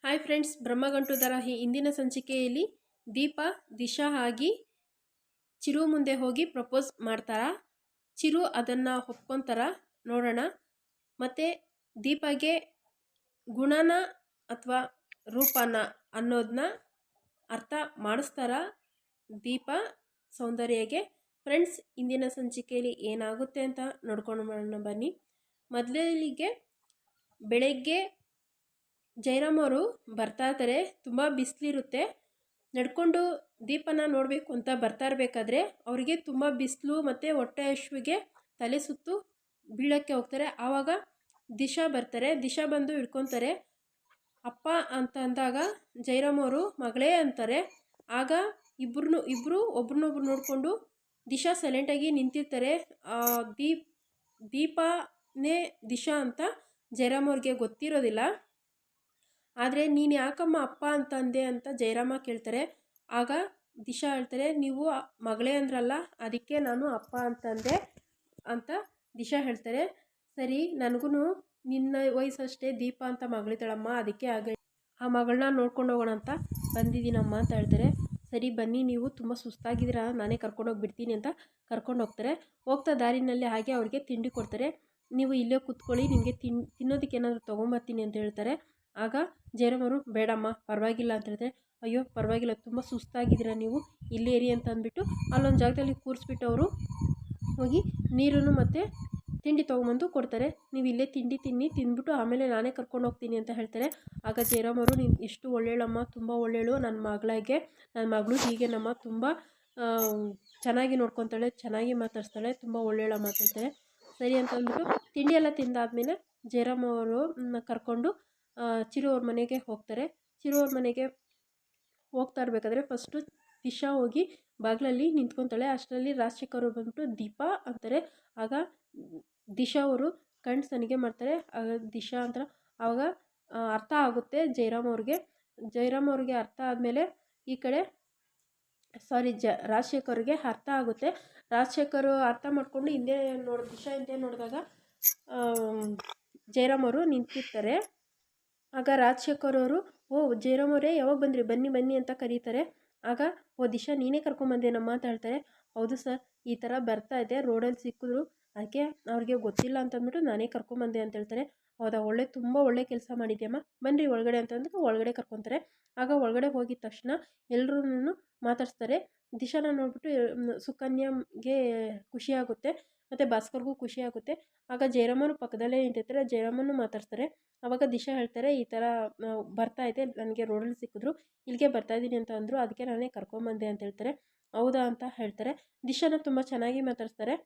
Hi friends, Brahmagantu ದರಾಹಿ ಇಂದಿನ ಸಂಚಿಕೆಯಲ್ಲಿ ದೀಪ ದಿಶಾ ಆಗಿ ಚಿರು ಮುಂದೆ ಹೋಗಿ ಪ್ರಪೋಸ್ ಮಾಡ್ತಾರಾ, ಚಿರು ಅದನ್ನು ಒಪ್ಕೊಂತಾರ ನೋಡೋಣ. ಮತ್ತು ದೀಪಗೆ ಗುಣನ ಅಥವಾ ರೂಪನ ಅನ್ನೋದನ್ನ ಅರ್ಥ ಮಾಡಿಸ್ತಾರ ದೀಪ ಸೌಂದರ್ಯಗೆ. ಫ್ರೆಂಡ್ಸ್, ಇಂದಿನ ಸಂಚಿಕೆಯಲ್ಲಿ ಏನಾಗುತ್ತೆ ಅಂತ ನೋಡ್ಕೊಂಡು ಬರೋಣ ಬನ್ನಿ. ಮೊದಲಿಗೆ ಬೆಳಗ್ಗೆ ಜಯರಾಮ್ ಅವರು ಬರ್ತಾ ಇರ್ತಾರೆ. ತುಂಬ ಬಿಸಿಲಿರುತ್ತೆ. ನಡ್ಕೊಂಡು ದೀಪನ ನೋಡಬೇಕು ಅಂತ ಬರ್ತಾ ಇರಬೇಕಾದ್ರೆ ಅವರಿಗೆ ತುಂಬ ಬಿಸಿಲು ಮತ್ತು ಹೊಟ್ಟೆ ಹಶ್ವಿಗೆ ತಲೆ ಸುತ್ತು ಬೀಳೋಕ್ಕೆ ಹೋಗ್ತಾರೆ. ಆವಾಗ ದಿಶಾ ಬರ್ತಾರೆ. ದಿಶಾ ಬಂದು ಹಿಡ್ಕೊತಾರೆ. ಅಪ್ಪ ಅಂತ ಅಂದಾಗ ಜಯರಾಮ್ ಅವರು ಮಗಳೇ ಅಂತಾರೆ. ಆಗ ಇಬ್ಬರು ಒಬ್ರನ್ನೊಬ್ರು ನೋಡಿಕೊಂಡು ದಿಶಾ ಸೈಲೆಂಟಾಗಿ ನಿಂತಿರ್ತಾರೆ. ದೀಪನೇ ದಿಶಾ ಅಂತ ಜಯರಾಮ್ ಅವ್ರಿಗೆ ಗೊತ್ತಿರೋದಿಲ್ಲ. ಆದರೆ ನೀನು ಯಾಕಮ್ಮ ಅಪ್ಪ ಅಂತಂದೆ ಅಂತ ಜಯರಾಮ ಕೇಳ್ತಾರೆ. ಆಗ ದಿಶಾ ಹೇಳ್ತಾರೆ, ನೀವು ಮಗಳೇ ಅಂದ್ರಲ್ಲ, ಅದಕ್ಕೆ ನಾನು ಅಪ್ಪ ಅಂತಂದೆ ಅಂತ ದಿಶಾ ಹೇಳ್ತಾರೆ. ಸರಿ, ನನಗೂ ನಿನ್ನ ವಯಸ್ಸಷ್ಟೇ ದೀಪ ಅಂತ ಮಗಳಿದ್ದಾಳಮ್ಮ, ಅದಕ್ಕೆ ಆ ಮಗಳನ್ನ ನೋಡ್ಕೊಂಡು ಹೋಗೋಣ ಅಂತ ಬಂದಿದ್ದೀನಮ್ಮ ಅಂತ ಹೇಳ್ತಾರೆ. ಸರಿ ಬನ್ನಿ, ನೀವು ತುಂಬ ಸುಸ್ತಾಗಿದ್ದೀರಾ, ನಾನೇ ಕರ್ಕೊಂಡೋಗಿ ಬಿಡ್ತೀನಿ ಅಂತ ಕರ್ಕೊಂಡು ಹೋಗ್ತಾರೆ. ಹೋಗ್ತಾ ದಾರಿನಲ್ಲಿ ಹಾಗೆ ಅವ್ರಿಗೆ ತಿಂಡಿ ಕೊಡ್ತಾರೆ. ನೀವು ಇಲ್ಲೇ ಕೂತ್ಕೊಳ್ಳಿ, ನಿಮಗೆ ತಿನ್ನೋದಕ್ಕೆ ಏನಾದರೂ ತೊಗೊಂಬರ್ತೀನಿ ಅಂತ ಹೇಳ್ತಾರೆ. ಆಗ ಜಯರಾಮ್ ಅವರು ಬೇಡಮ್ಮ ಪರವಾಗಿಲ್ಲ ಅಂತ ಹೇಳ್ತಾರೆ. ಅಯ್ಯೋ ಪರವಾಗಿಲ್ಲ, ತುಂಬ ಸುಸ್ತಾಗಿದ್ದೀರ, ನೀವು ಇಲ್ಲೇ ಇರಿ ಅಂತ ಅಂದ್ಬಿಟ್ಟು ಅಲ್ಲೊಂದು ಜಾಗದಲ್ಲಿ ಕೂರಿಸ್ಬಿಟ್ಟು ಅವರು ಹೋಗಿ ನೀರನ್ನು ಮತ್ತು ತಿಂಡಿ ತೊಗೊಂಬಂದು ಕೊಡ್ತಾರೆ. ನೀವು ಇಲ್ಲೇ ತಿಂದ್ಬಿಟ್ಟು ಆಮೇಲೆ ನಾನೇ ಕರ್ಕೊಂಡು ಹೋಗ್ತೀನಿ ಅಂತ ಹೇಳ್ತಾರೆ. ಆಗ ಜಯರಾಮ್ ಅವರು, ನೀನು ಎಷ್ಟು ಒಳ್ಳೇಳಮ್ಮ, ತುಂಬ ಒಳ್ಳೇಳು, ನನ್ನ ಮಗಳು ಹೀಗೆ ನಮ್ಮ ತುಂಬ ಚೆನ್ನಾಗಿ ನೋಡ್ಕೊತಾಳೆ, ಚೆನ್ನಾಗಿ ಮಾತಾಡ್ಸ್ತಾಳೆ, ತುಂಬ ಒಳ್ಳೇಳಮ್ಮ ಅಂತ ಹೇಳ್ತಾರೆ. ಸರಿ ಅಂತ ಅಂದ್ಬಿಟ್ಟು ತಿಂಡಿ ಎಲ್ಲ ತಿಂದಾದ್ಮೇಲೆ ಜಯರಾಮ್ ಅವರು ಕರ್ಕೊಂಡು ಚಿರು ಅವ್ರ ಮನೆಗೆ ಹೋಗ್ತಾರೆ. ಚಿರು ಅವ್ರ ಮನೆಗೆ ಹೋಗ್ತಾ ಇರಬೇಕಾದ್ರೆ ಫಸ್ಟು ದಿಶಾ ಹೋಗಿ ಬಾಗಿಲಲ್ಲಿ ನಿಂತ್ಕೊತಾಳೆ. ಅಷ್ಟರಲ್ಲಿ ರಾಜಶೇಖರ್ ಅವ್ರು ಬಂದ್ಬಿಟ್ಟು ದೀಪ ಅಂತಾರೆ. ಆಗ ದಿಶಾ ಅವರು ಕಣ್ಣು ಸನಿಗೆ ಮಾಡ್ತಾರೆ. ಆಗ ದಿಶಾ ಅಂತ ಆವಾಗ ಅರ್ಥ ಆಗುತ್ತೆ ಜಯರಾಮ್ ಅವ್ರಿಗೆ ಅರ್ಥ ಆದಮೇಲೆ ಈ ಕಡೆ ರಾಜಶೇಖರ್ಗೆ ಅರ್ಥ ಆಗುತ್ತೆ. ರಾಜಶೇಖರ್ ಅರ್ಥ ಮಾಡಿಕೊಂಡು ದಿಶಾ ಹಿಂದೆ ನೋಡಿದಾಗ ಜಯರಾಮ್ ಅವರು ನಿಂತಿರ್ತಾರೆ. ಆಗ ರಾಜಶೇಖರ್ ಅವರು, ಓ ಜಯರಾಮ್ ಅವರೇ ಯಾವಾಗ ಬಂದ್ರಿ, ಬನ್ನಿ ಅಂತ ಕರೀತಾರೆ. ಆಗ ಓ ದಿಶಾ ನೀನೇ ಕರ್ಕೊಂಬಂದೇನಮ್ಮ ಅಂತ ಹೇಳ್ತಾರೆ. ಹೌದು ಸರ್, ಈ ಥರ ಬರ್ತಾ ಇದೆ, ರೋಡಲ್ಲಿ ಸಿಕ್ಕಿದ್ರು, ಅದಕ್ಕೆ ಅವ್ರಿಗೆ ಗೊತ್ತಿಲ್ಲ ಅಂತಂದ್ಬಿಟ್ಟು ನಾನೇ ಕರ್ಕೊಂಬಂದೆ ಅಂತ ಹೇಳ್ತಾರೆ. ಹೌದಾ, ತುಂಬ ಒಳ್ಳೆ ಕೆಲಸ ಮಾಡಿದ್ಯಮ್ಮ, ಬನ್ನಿರಿ ಒಳಗಡೆ ಅಂತಂದ್ರೆ ಒಳಗಡೆ ಕರ್ಕೊತಾರೆ. ಆಗ ಒಳಗಡೆ ಹೋಗಿದ ತಕ್ಷಣ ಎಲ್ಲರೂ ಮಾತಾಡಿಸ್ತಾರೆ. ದಿಶಾನ ನೋಡ್ಬಿಟ್ಟು ಸುಕನ್ಯಾಗೆ ಖುಷಿಯಾಗುತ್ತೆ ಮತ್ತು ಭಾಸ್ಕರ್ಗೂ ಖುಷಿ ಆಗುತ್ತೆ. ಆಗ ಜಯರಾಮನು ಪಕ್ಕದಲ್ಲೇ ನಿಂತಿರ್ತಾರೆ. ಜಯರಾಮನ್ನು ಮಾತಾಡ್ತಾರೆ. ಆವಾಗ ದಿಶಾ ಹೇಳ್ತಾರೆ, ಈ ಥರ ಬರ್ತಾ ಇದೆ, ನನಗೆ ರೋಡಲ್ಲಿ ಸಿಕ್ಕಿದ್ರು, ಇಲ್ಲಿಗೆ ಬರ್ತಾಯಿದ್ದೀನಿ ಅಂತ ಅಂದರು, ಅದಕ್ಕೆ ನಾನೇ ಕರ್ಕೊಂಬಂದೆ ಅಂತ ಹೇಳ್ತಾರೆ. ಹೌದಾ ಅಂತ ಹೇಳ್ತಾರೆ. ದಿಶಾನ ತುಂಬ ಚೆನ್ನಾಗಿ ಮಾತಾಡ್ಸ್ತಾರೆ.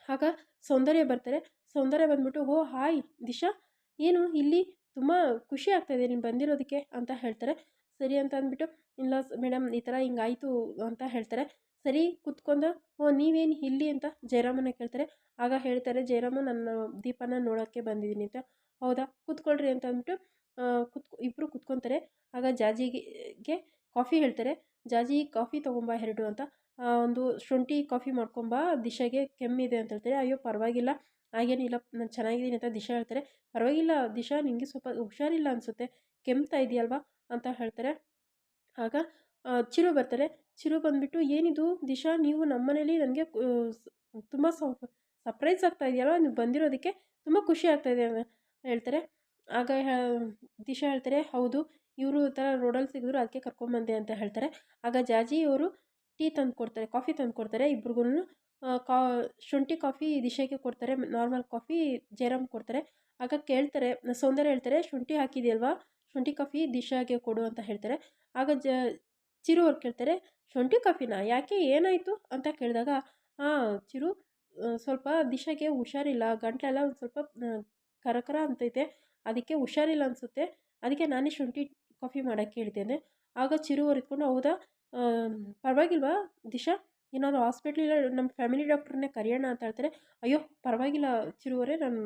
ಆಗ ಸೌಂದರ್ಯ ಬರ್ತಾರೆ. ಸೌಂದರ್ಯ ಬಂದ್ಬಿಟ್ಟು, ಓ ಹಾಯ್ ದಿಶಾ, ಏನು ಇಲ್ಲಿ ತುಂಬ ಖುಷಿ ಆಗ್ತಾಯಿದೆ ನೀನು ಬಂದಿರೋದಕ್ಕೆ ಅಂತ ಹೇಳ್ತಾರೆ. ಸರಿ ಅಂತ ಅಂದ್ಬಿಟ್ಟು, ಇಲ್ಲ ಮೇಡಮ್ ಈ ಥರ ಹಿಂಗಾಯಿತು ಅಂತ ಹೇಳ್ತಾರೆ. ಸರಿ ಕೂತ್ಕೊಂಡು, ಓ ನೀವೇನು ಇಲ್ಲಿ ಅಂತ ಜಯರಾಮನ ಕೇಳ್ತಾರೆ. ಆಗ ಹೇಳ್ತಾರೆ ಜಯರಾಮ, ನನ್ನ ದೀಪನ ನೋಡೋಕ್ಕೆ ಬಂದಿದ್ದೀನಿ ಅಂತ. ಹೌದಾ, ಕೂತ್ಕೊಳ್ರಿ ಅಂತ ಅಂದ್ಬಿಟ್ಟು ಇಬ್ಬರು ಕೂತ್ಕೊತಾರೆ. ಆಗ ಜಾಜಿಗೆ ಕಾಫಿ ಹೇಳ್ತಾರೆ. ಜಾಜಿ ಕಾಫಿ ತೊಗೊಂಬ 2 ಅಂತ. ಒಂದು ಶುಂಠಿ ಕಾಫಿ ಮಾಡ್ಕೊಂಬ, ದಿಶಾಗೆ ಕೆಮ್ಮಿದೆ ಅಂತ ಹೇಳ್ತಾರೆ. ಅಯ್ಯೋ ಪರವಾಗಿಲ್ಲ, ಹಾಗೇನಿಲ್ಲ, ನಾನು ಚೆನ್ನಾಗಿದ್ದೀನಿ ಅಂತ ದಿಶಾ ಹೇಳ್ತಾರೆ. ಪರವಾಗಿಲ್ಲ ದಿಶಾ, ನಿಮಗೆ ಸ್ವಲ್ಪ ಹುಷಾರಿಲ್ಲ ಅನಿಸುತ್ತೆ, ಕೆಮ್ತಾ ಇದೆಯಲ್ವಾ ಅಂತ ಹೇಳ್ತಾರೆ. ಆಗ ಚಿರು ಬರ್ತಾರೆ. ಚಿರು ಬಂದುಬಿಟ್ಟು, ಏನಿದು ದಿಶಾ, ನೀವು ನಮ್ಮ ಮನೇಲಿ ನನಗೆ ತುಂಬ ಸರ್ಪ್ರೈಸ್ ಆಗ್ತಾ ಇದೆಯಲ್ವ, ನೀವು ಬಂದಿರೋದಕ್ಕೆ ತುಂಬ ಖುಷಿ ಆಗ್ತಾಯಿದೆ ಅಂತ ಹೇಳ್ತಾರೆ. ಆಗ ದಿಶಾ ಹೇಳ್ತಾರೆ, ಹೌದು, ಇವರು ಈ ಥರ ರೋಡಲ್ಲಿ ಸಿಗಿದ್ರು, ಅದಕ್ಕೆ ಕರ್ಕೊಂಬಂದೆ ಅಂತ ಹೇಳ್ತಾರೆ. ಆಗ ಜಾಜಿ ಅವರು ಟೀ ತಂದು ಕೊಡ್ತಾರೆ, ಕಾಫಿ ತಂದು ಕೊಡ್ತಾರೆ ಇಬ್ರಿಗೂ. ಶುಂಠಿ ಕಾಫಿ ದಿಶಾಗೆ ಕೊಡ್ತಾರೆ, ನಾರ್ಮಲ್ ಕಾಫಿ ಜಯರಾಮ್ ಕೊಡ್ತಾರೆ. ಆಗ ಕೇಳ್ತಾರೆ, ಸೌಂದರ್ಯ ಹೇಳ್ತಾರೆ, ಶುಂಠಿ ಹಾಕಿದೆಯಲ್ವಾ, ಶುಂಠಿ ಕಾಫಿ ದಿಶಾಗೆ ಕೊಡು ಅಂತ ಹೇಳ್ತಾರೆ. ಆಗ ಚಿರು ಅವ್ರು ಕೇಳ್ತಾರೆ, ಶುಂಠಿ ಕಾಫಿನಾ, ಯಾಕೆ ಏನಾಯಿತು ಅಂತ ಕೇಳಿದಾಗ, ಚಿರು ಸ್ವಲ್ಪ ದಿಶಾಗೆ ಹುಷಾರಿಲ್ಲ, ಗಂಟಲೆಲ್ಲ ಒಂದು ಸ್ವಲ್ಪ ಕರಕರ ಅಂತೈತೆ, ಅದಕ್ಕೆ ಹುಷಾರಿಲ್ಲ ಅನಿಸುತ್ತೆ, ಅದಕ್ಕೆ ನಾನೇ ಶುಂಠಿ ಕಾಫಿ ಮಾಡೋಕ್ಕೆ ಹೇಳ್ತೇನೆ. ಆಗ ಚಿರು ಅವ್ರು ಇಟ್ಕೊಂಡು, ಹೌದಾ ಪರವಾಗಿಲ್ವಾ ದಿಶಾ, ಏನಾದರೂ ಹಾಸ್ಪಿಟ್ಲಿಲ್ಲ ನಮ್ಮ ಫ್ಯಾಮಿಲಿ ಡಾಕ್ಟ್ರನ್ನೇ ಕರೆಯೋಣ ಅಂತ ಹೇಳ್ತಾರೆ. ಅಯ್ಯೋ ಪರವಾಗಿಲ್ಲ ಚಿರುವರೇ, ನಾನು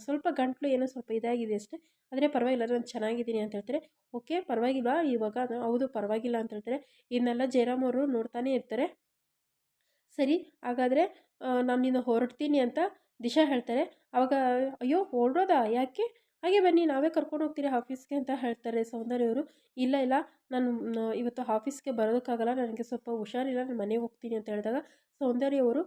ಸ್ವಲ್ಪ ಗಂಟಲು ಏನೋ ಸ್ವಲ್ಪ ಇದಾಗಿದೆ ಅಷ್ಟೇ, ಆದರೆ ಪರವಾಗಿಲ್ಲ, ನಾನು ಚೆನ್ನಾಗಿದ್ದೀನಿ ಅಂತ ಹೇಳ್ತಾರೆ. ಓಕೆ ಪರವಾಗಿಲ್ವಾ ಇವಾಗ, ಹೌದು ಪರವಾಗಿಲ್ಲ ಅಂತ ಹೇಳ್ತಾರೆ. ಇದನ್ನೆಲ್ಲ ಜಯರಾಮ್ ಅವರು ನೋಡ್ತಾನೆ ಇರ್ತಾರೆ. ಸರಿ ಹಾಗಾದರೆ ನಾನು ನಿನ್ನ ಹೊರಡ್ತೀನಿ ಅಂತ ದಿಶಾ ಹೇಳ್ತಾರೆ. ಆವಾಗ ಅಯ್ಯೋ ಹೊರಡೋದಾ, ಯಾಕೆ, ಹಾಗೆ ಬನ್ನಿ ನಾವೇ ಕರ್ಕೊಂಡು ಹೋಗ್ತೀರಿ ಆಫೀಸ್ಗೆ ಅಂತ ಹೇಳ್ತಾರೆ ಸೌಂದರ್ಯ ಅವರು. ಇಲ್ಲ ಇಲ್ಲ ನಾನು ಇವತ್ತು ಆಫೀಸ್ಗೆ ಬರೋದಕ್ಕಾಗಲ್ಲ, ನನಗೆ ಸ್ವಲ್ಪ ಹುಷಾರಿಲ್ಲ, ನಾನು ಮನೆಗೆ ಹೋಗ್ತೀನಿ ಅಂತ ಹೇಳಿದಾಗ ಸೌಂದರ್ಯ ಅವರು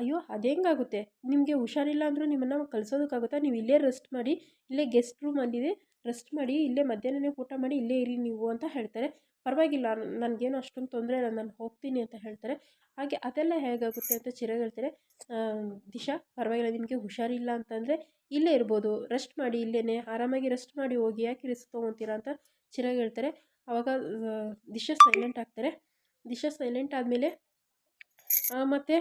ಅಯ್ಯೋ ಅದೆಂಗಾಗುತ್ತೆ, ನಿಮಗೆ ಹುಷಾರಿಲ್ಲ ಅಂದರೂ ನಿಮ್ಮನ್ನು ಕಳಿಸೋದಕ್ಕಾಗುತ್ತಾ, ನೀವು ಇಲ್ಲೇ ರೆಸ್ಟ್ ಮಾಡಿ, ಇಲ್ಲೇ ಗೆಸ್ಟ್ ರೂಮಲ್ಲಿದೆ ರೆಸ್ಟ್ ಮಾಡಿ, ಇಲ್ಲೇ ಮಧ್ಯಾಹ್ನನೇ ಊಟ ಮಾಡಿ ಇಲ್ಲೇ ಇರಿ ನೀವು ಅಂತ ಹೇಳ್ತಾರೆ. ಪರವಾಗಿಲ್ಲ ನನಗೇನು ಅಷ್ಟೊಂದು ತೊಂದರೆ ಇಲ್ಲ, ನಾನು ಹೋಗ್ತೀನಿ ಅಂತ ಹೇಳ್ತಾರೆ. ಹಾಗೆ ಅದೆಲ್ಲ ಹೇಗಾಗುತ್ತೆ ಅಂತ ಚಿರಾಗ್ ಹೇಳ್ತಾರೆ, ದಿಶಾ ಪರವಾಗಿಲ್ಲ, ನಿಮಗೆ ಹುಷಾರಿಲ್ಲ ಅಂತಂದರೆ ಇಲ್ಲೇ ಇರ್ಬೋದು, ರೆಸ್ಟ್ ಮಾಡಿ, ಇಲ್ಲೇ ಆರಾಮಾಗಿ ರೆಸ್ಟ್ ಮಾಡಿ ಹೋಗಿ, ಯಾಕೆ ರಿಸ್ಕ್ ತೊಗೊತೀರಾ ಅಂತ ಚಿರಾಗ್ ಹೇಳ್ತಾರೆ. ಆವಾಗ ದಿಶಾ ಸೈಲೆಂಟ್ ಆಗ್ತಾರೆ. ದಿಶಾ ಸೈಲೆಂಟ್ ಆದಮೇಲೆ ಮತ್ತು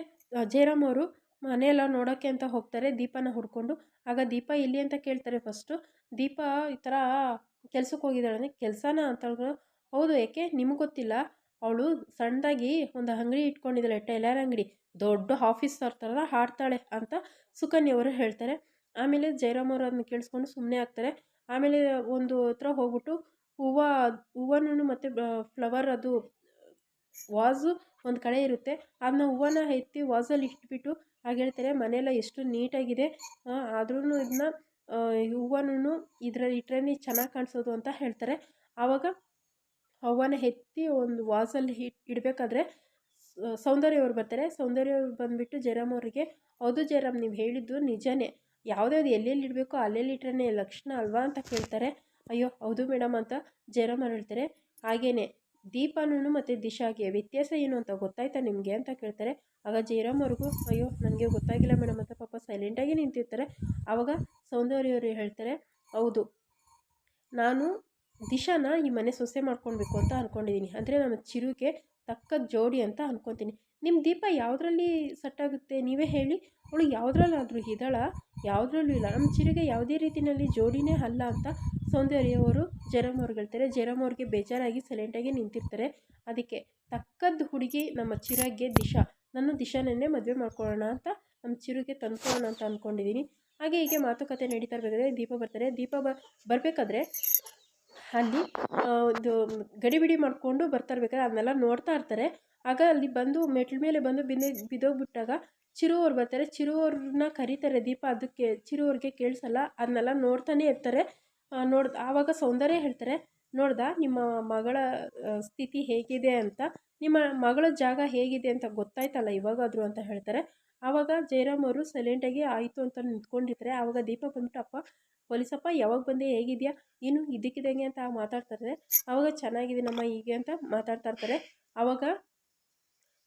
ಜಯರಾಮ್ ಅವರು ಮನೆಯೆಲ್ಲ ನೋಡೋಕ್ಕೆ ಅಂತ ಹೋಗ್ತಾರೆ ದೀಪನ ಹುಡ್ಕೊಂಡು. ಆಗ ದೀಪ ಎಲ್ಲಿ ಅಂತ ಕೇಳ್ತಾರೆ ಫಸ್ಟು. ದೀಪ ಈ ಥರ ಕೆಲ್ಸಕ್ಕೆ ಹೋಗಿದ್ದಾಳೆ. ಕೆಲಸನ ಅಂತ ಹೇಳಿದ್ರು. ಹೌದು, ಯಾಕೆ ನಿಮಗೆ ಗೊತ್ತಿಲ್ಲ, ಅವಳು ಸಣ್ಣದಾಗಿ ಒಂದು ಅಂಗಡಿ ಇಟ್ಕೊಂಡಿದ್ದಾಳೆ, ಟೈಲರ್ ಅಂಗಡಿ, ದೊಡ್ಡ ಆಫೀಸರ್ ಥರ ಆಡ್ತಾಳೆ ಅಂತ ಸುಕನ್ಯವರು ಹೇಳ್ತಾರೆ. ಆಮೇಲೆ ಜಯರಾಮ್ ಅವರು ಅದನ್ನ ಕೇಳಿಸ್ಕೊಂಡು ಸುಮ್ಮನೆ ಆಗ್ತಾರೆ. ಆಮೇಲೆ ಒಂದು ಹತ್ರ ಹೋಗ್ಬಿಟ್ಟು ಹೂವನೂ ಮತ್ತು ಫ್ಲವರ್ ಅದು ವಾಸು ಒಂದು ಕಡೆ ಇರುತ್ತೆ, ಅದನ್ನ ಹೂವನ್ನ ಎತ್ತಿ ವಾಸಲ್ಲಿ ಇಟ್ಬಿಟ್ಟು ಹಾಗೆ ಹೇಳ್ತಾರೆ, ಮನೆಯೆಲ್ಲ ಎಷ್ಟು ನೀಟಾಗಿದೆ, ಆದ್ರೂ ಇದನ್ನ ಹೂವನೂ ಇದ್ರಲ್ಲಿ ಇಟ್ರೇ ಚೆನ್ನಾಗಿ ಕಾಣಿಸೋದು ಅಂತ ಹೇಳ್ತಾರೆ. ಆವಾಗ ಹೂವನ್ನ ಎತ್ತಿ ಒಂದು ವಾಸಲ್ಲಿ ಇಡಬೇಕಾದ್ರೆ ಸೌಂದರ್ಯ ಅವ್ರು ಬರ್ತಾರೆ. ಸೌಂದರ್ಯ ಅವ್ರು ಬಂದುಬಿಟ್ಟು ಜಯರಾಮ್ ಅವರಿಗೆ, ಹೌದು ಜಯರಾಮ್, ನೀವು ಹೇಳಿದ್ದು ನಿಜನೇ, ಯಾವುದ್ಯಾವ್ದು ಎಲ್ಲೆಲ್ಲಿ ಇಡಬೇಕೋ ಅಲ್ಲೆಲ್ಲಿ ಇಟ್ರೇ ಲಕ್ಷಣ ಅಲ್ವಾ ಅಂತ ಕೇಳ್ತಾರೆ. ಅಯ್ಯೋ ಹೌದು ಮೇಡಮ್ ಅಂತ ಜಯರಾಮ್ ಅವ್ರು ಹೇಳ್ತಾರೆ. ಹಾಗೇನೆ ದೀಪನೂ ಮತ್ತು ದಿಶಾಗೆ ವ್ಯತ್ಯಾಸ ಏನು ಅಂತ ಗೊತ್ತಾಯ್ತಾ ನಿಮಗೆ ಅಂತ ಕೇಳ್ತಾರೆ. ಆಗ ಜಯರಾಮ್ ಅವ್ರಿಗೂ ಅಯ್ಯೋ ನನಗೆ ಗೊತ್ತಾಗಿಲ್ಲ ಮೇಡಮ್ ಅಂತ ಪಾಪ ಸೈಲೆಂಟಾಗಿ ನಿಂತಿರ್ತಾರೆ. ಆವಾಗ ಸೌಂದರ್ಯವರು ಹೇಳ್ತಾರೆ, ಹೌದು, ನಾನು ದಿಶಾನ ಈ ಮನೆ ಸೊಸೆ ಮಾಡ್ಕೊಳ್ಬೇಕು ಅಂತ ಅಂದ್ಕೊಂಡಿದ್ದೀನಿ, ಅಂದರೆ ನಮ್ಮ ಚಿರುಗೆ ತಕ್ಕ ಜೋಡಿ ಅಂತ ಅಂದ್ಕೊತೀನಿ. ನಿಮ್ಮ ದೀಪ ಯಾವುದರಲ್ಲಿ ಸೆಟ್ಟಾಗುತ್ತೆ ನೀವೇ ಹೇಳಿ, ಅವಳು ಯಾವುದ್ರಲ್ಲಾದರೂ ಇದ್ದಾಳ, ಯಾವುದ್ರಲ್ಲೂ ಇಲ್ಲ, ನಮ್ಮ ಚಿರುಗೆ ಯಾವುದೇ ರೀತಿಯಲ್ಲಿ ಜೋಡಿನೇ ಅಲ್ಲ ಅಂತ ಸೌಂದರ್ಯ ಅವರು ಜಯರಾಮ್ ಅವ್ರಿಗೆ ಹೇಳ್ತಾರೆ. ಜಯರಾಮ್ ಅವ್ರಿಗೆ ಬೇಜಾರಾಗಿ ಸೈಲೆಂಟಾಗಿ ನಿಂತಿರ್ತಾರೆ. ಅದಕ್ಕೆ ತಕ್ಕದ್ದು ಹುಡುಗಿ ನಮ್ಮ ಚಿರಾಗ್ಗೆ ದಿಶಾ, ನಾನು ದಿಶಾನನ್ನೇ ಮದುವೆ ಮಾಡ್ಕೊಳ್ಳೋಣ ಅಂತ ನಮ್ಮ ಚಿರುಗೆ ತಂದ್ಕೊಳ್ಳೋಣ ಅಂತ ಅಂದ್ಕೊಂಡಿದ್ದೀನಿ. ಹಾಗೆ ಹೀಗೆ ಮಾತುಕತೆ ನಡೀತಾ ಇರಬೇಕಾದ್ರೆ ದೀಪ ಬರ್ತಾರೆ. ದೀಪ ಬರಬೇಕಾದ್ರೆ ಅಲ್ಲಿ ಒಂದು ಗಡಿಬಿಡಿ ಮಾಡಿಕೊಂಡು ಬರ್ತಾ ಇರ್ಬೇಕಾದ್ರೆ ಅದನ್ನೆಲ್ಲ ನೋಡ್ತಾ ಇರ್ತಾರೆ. ಆಗ ಅಲ್ಲಿ ಬಂದು ಮೆಟ್ಲ ಮೇಲೆ ಬಂದು ಬಿದ್ದೋಗ್ಬಿಟ್ಟಾಗ ಚಿರು ಅವ್ರು ಬರ್ತಾರೆ. ಚಿರು ಅವ್ರನ್ನ ಕರೀತಾರೆ ದೀಪ, ಅದಕ್ಕೆ ಚಿರು ಅವ್ರಿಗೆ ಕೇಳಿಸಲ್ಲ, ಅದನ್ನೆಲ್ಲ ನೋಡ್ತಾನೆ ಇರ್ತಾರೆ. ಆವಾಗ ಸೌಂದರ್ಯ ಹೇಳ್ತಾರೆ, ನೋಡ್ದ ನಿಮ್ಮ ಮಗಳ ಸ್ಥಿತಿ ಹೇಗಿದೆ ಅಂತ, ನಿಮ್ಮ ಮಗಳ ಜಾಗ ಹೇಗಿದೆ ಅಂತ ಗೊತ್ತಾಯ್ತಲ್ಲ ಇವಾಗಾದರೂ ಅಂತ ಹೇಳ್ತಾರೆ. ಆವಾಗ ಜಯರಾಮ್ ಅವರು ಸೈಲೆಂಟಾಗಿ ಆಯಿತು ಅಂತ ನಿಂತ್ಕೊಂಡಿರ್ತಾರೆ. ಆವಾಗ ದೀಪ ಬಂದ್ಬಿಟ್ಟು, ಅಪ್ಪ ಪೊಲೀಸಪ್ಪ ಯಾವಾಗ ಬಂದೆ, ಹೇಗಿದೆಯಾ, ಏನು ಇದಕ್ಕಿದಂಗೆ ಅಂತ ಮಾತಾಡ್ತಾರೆ. ಆವಾಗ ಚೆನ್ನಾಗಿದ್ದೀನಮ್ಮ ಹೀಗೆ ಅಂತ ಮಾತಾಡ್ತಾ ಇರ್ತಾರೆ. ಆವಾಗ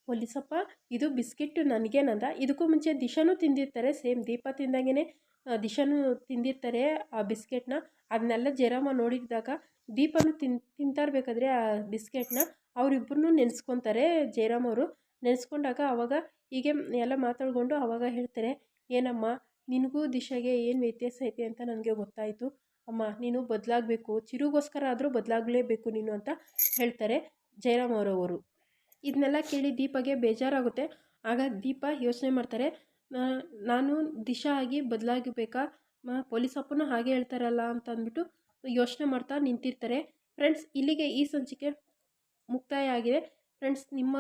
ಪೊಲೀಸಪ್ಪ ಇದು ಬಿಸ್ಕೆಟ್ ನನಗೇನಂದ, ಇದಕ್ಕೂ ಮುಂಚೆ ದಿಶಾನೂ ತಿಂದಿರ್ತಾರೆ, ಸೇಮ್ ದೀಪ ತಿಂದಂಗೆ ದಿಶಾನೂ ತಿಂದಿರ್ತಾರೆ ಆ ಬಿಸ್ಕೆಟ್ನ. ಅದನ್ನೆಲ್ಲ ಜಯರಾಮ ನೋಡಿದಾಗ ದೀಪನೂ ತಿಂತಾ ಇರಬೇಕಾದ್ರೆ ಆ ಬಿಸ್ಕೆಟ್ನ ಅವರಿಬ್ಬರನ್ನೂ ನೆನೆಸ್ಕೊತಾರೆ ಜಯರಾಮ್ ಅವರು. ನೆನೆಸ್ಕೊಂಡಾಗ ಆವಾಗ ಹೀಗೆ ಎಲ್ಲ ಮಾತಾಡ್ಕೊಂಡು ಆವಾಗ ಹೇಳ್ತಾರೆ, ಏನಮ್ಮ ನಿನಗೂ ದಿಶಾಗೆ ಏನು ವ್ಯತ್ಯಾಸ ಐತೆ ಅಂತ ನನಗೆ ಗೊತ್ತಾಯಿತು ಅಮ್ಮ, ನೀನು ಬದಲಾಗಬೇಕು, ಚಿರುಗೋಸ್ಕರ ಆದರೂ ಬದಲಾಗಲೇಬೇಕು ನೀನು ಅಂತ ಹೇಳ್ತಾರೆ ಜಯರಾಮ್ ಅವರವರು. ಇದನ್ನೆಲ್ಲ ಕೇಳಿ ದೀಪಗೆ ಬೇಜಾರಾಗುತ್ತೆ. ಆಗ ದೀಪ ಯೋಚನೆ ಮಾಡ್ತಾರೆ, ನಾನು ದಿಶಾ ಆಗಿ ಬದಲಾಗಬೇಕಾ, ಪೊಲೀಸಪ್ಪನೂ ಹಾಗೆ ಹೇಳ್ತಾರಲ್ಲ ಅಂತ ಅಂದ್ಬಿಟ್ಟು ಯೋಚನೆ ಮಾಡ್ತಾ ನಿಂತಿರ್ತಾರೆ. ಫ್ರೆಂಡ್ಸ್, ಇಲ್ಲಿಗೆ ಈ ಸಂಚಿಕೆ ಮುಕ್ತಾಯ ಆಗಿದೆ. ಫ್ರೆಂಡ್ಸ್, ನಿಮ್ಮ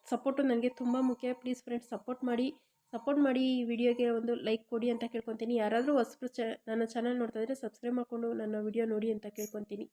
ಸಪೋರ್ಟು ನನಗೆ ತುಂಬ ಮುಖ್ಯ. ಪ್ಲೀಸ್ ಫ್ರೆಂಡ್ಸ್, ಸಪೋರ್ಟ್ ಮಾಡಿ ಈ ವಿಡಿಯೋಗೆ ಒಂದು ಲೈಕ್ ಕೊಡಿ ಅಂತ ಕೇಳ್ಕೊತೀನಿ. ಯಾರಾದರೂ ಹೊಸಬ್ರು ನನ್ನ ಚಾನಲ್ ನೋಡ್ತಾ ಇದ್ದರೆ ಸಬ್ಸ್ಕ್ರೈಬ್ ಮಾಡಿಕೊಂಡು ನನ್ನ ವಿಡಿಯೋ ನೋಡಿ ಅಂತ ಕೇಳ್ಕೊತೀನಿ.